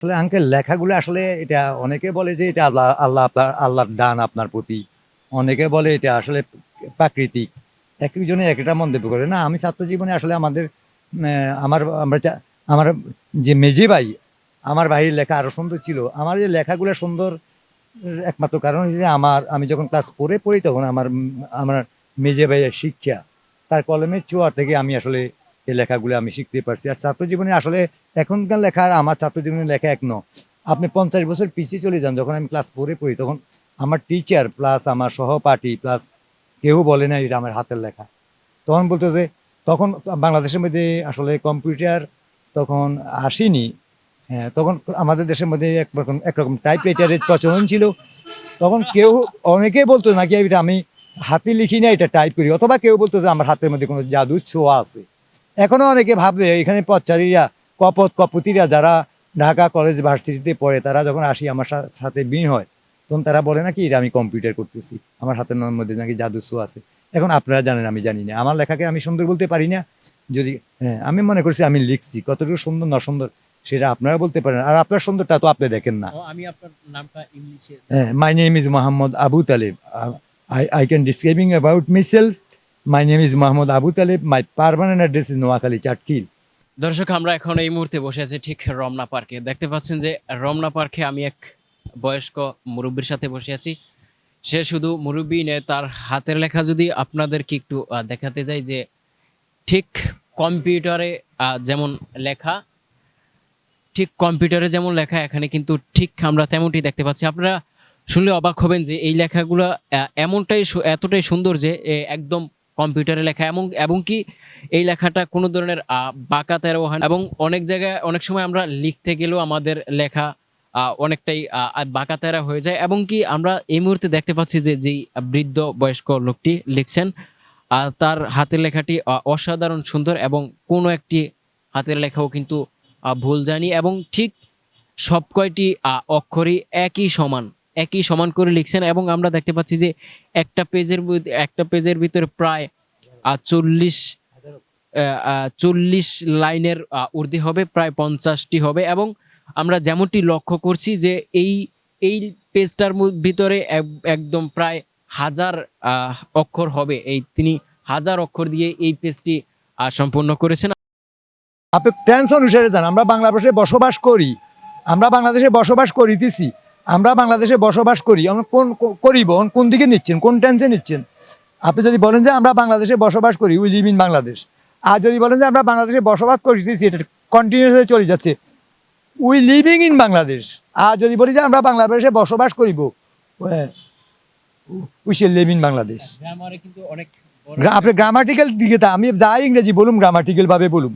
আসলে আঙ্কেল লেখাগুলো আসলে এটা অনেকে বলে যে এটা আল্লাহর দান আপনার প্রতি। অনেকে বলে এটা আসলে প্রাকৃতিক। একেকজনে একেকটা মন্তব্য করে। না, আমি ছাত্র জীবনে আসলে আমাদের আমার আমরা আমার যে মেঝে ভাই, আমার ভাইয়ের লেখা আরো সুন্দর ছিল। আমার যে লেখাগুলো সুন্দর একমাত্র কারণ হচ্ছে যে আমি যখন ক্লাস 4 এ পড়ি তখন আমার মেজে ভাইয়ের শিক্ষা, তার কলমের ছোঁয়া থেকে আমি আসলে এই লেখাগুলো আমি শিখতে পারছি। আর ছাত্র জীবনে আসলে এখনকার লেখা আর আমার ছাত্র জীবনের লেখা এক ন। আপনি 50 বছর পিছিয়ে চলে যান, যখন আমি ক্লাস 4 এ পড়ি তখন আমার টিচার প্লাস আমার সহপাঠী প্লাস কেউ বলে না এটা আমার হাতের লেখা। তখন বলতো যে তখন বাংলাদেশের মধ্যে আসলে কম্পিউটার তখন আসেনি। হ্যাঁ, তখন আমাদের দেশের মধ্যে একরকম টাইপরাইটারের প্রচলন ছিল। তখন অনেকেই বলতো নাকি এটা আমি হাতে লিখি না, এটা টাইপ করি, অথবা কেউ বলতো যে আমার হাতের মধ্যে কোনো জাদুর ছোঁয়া আছে। এখনো অনেকে ভাববে এখানে পথচারীরা কপতিরা যারা ঢাকা কলেজ ভার্সিটিতে পড়ে তারা যখন আসি আমার সাথে বিন হয়, তখন তারা বলে নাকি এটা আমি কম্পিউটার করতেছি, আমার হাতের মধ্যে নাকি জাদুর ছোঁয়া আছে। এখন আপনারা জানেন আমি জানি না, আমার লেখাকে আমি সুন্দর বলতে পারি না। যদি হ্যাঁ, আমি মনে করছি আমি লিখছি, কতটুকু সুন্দর না সুন্দর সেটা আপনারা বলতে পারেন, আর আপনার সুন্দরটা তো আপনি দেখেন না। আমি আপনার নামটা ইংলিশে My name is Muhammad Abu Talib. I can describing about myself. My name is Muhammad Abu Talib. My permanent address is Noakhali, Chatkil. দর্শক, আমরা এখন এই মুহূর্তে বসে আছি ঠিক রমনা পার্কে। দেখতে পাচ্ছেন যে রমনা পার্কে আমি এক বয়স্ক মুরব্বীর সাথে বসে আছি। সে শুধু মুরব্বী নয়, তার হাতের লেখা যদি আপনাদেরকে একটু দেখাতে যাই, যে ঠিক কম্পিউটারে যেমন লেখা, ঠিক কম্পিউটারে যেমন লেখা এখানে কিন্তু ঠিক আমরা তেমনটি দেখতে পাচ্ছি। আপনারা শুনলে অবাক হবেন যে এই লেখাগুলো এতটাই সুন্দর যে একদম কম্পিউটারে লেখা, এবং কি এই লেখাটা কোনো ধরনের বাঁকা তেরো হয় না। এবং অনেক জায়গায় অনেক সময় আমরা লিখতে গেলেও আমাদের লেখা অনেকটাই বাঁকা তেরা হয়ে যায়। এবং কি আমরা এই মুহূর্তে দেখতে পাচ্ছি যে যেই বৃদ্ধ বয়স্ক লোকটি লিখছেন, তার হাতের লেখাটি অসাধারণ সুন্দর, এবং কোনো একটি হাতের লেখাও কিন্তু ভুল যায়নি, এবং ঠিক সব কয়টি অক্ষরই একই সমান করে লিখছেন। এবং আমরা দেখতে পাচ্ছি যে একটা পেজের ভিতরে প্রায় 40 লাইনের ঊর্ধ্বে হবে, প্রায় 50টি হবে। এবং আমরা যেমনটি লক্ষ্য করছি যে এই এই পেজটার ভিতরে একদম প্রায় 1000 অক্ষর হবে। তিনি 1000 অক্ষর দিয়ে এই পেজটি সম্পূর্ণ করেছেন। আপনি টেন্স অনুসারে যান, আমরা বাংলাদেশে বসবাস করি, আমরা বাংলাদেশে বসবাস করিতেছি, আমরা বাংলাদেশে বসবাস করি, আমরা কোন দিকে নিচ্ছেন, কোন টেন্সে নিচ্ছেন? আপনি যদি বলেন যে আমরা বাংলাদেশে বসবাস করি, উই লিভ ইন বাংলাদেশ, আর যদি বলেন যে আমরা বাংলাদেশে বসবাস করিতেছি, এটা কন্টিনিউয়াসলি চলে যাচ্ছে, উই লিভিং ইন বাংলাদেশ। আর যদি বলি যে আমরা বাংলাদেশে বসবাস করিব, উই শিল লিভ ইন বাংলাদেশ। গ্রামারে কিন্তু অনেক আপনি গ্রামাটিক্যাল দিকে আমি যা ইংরেজি বলুন গ্রামাটিক্যাল ভাবে বলুন।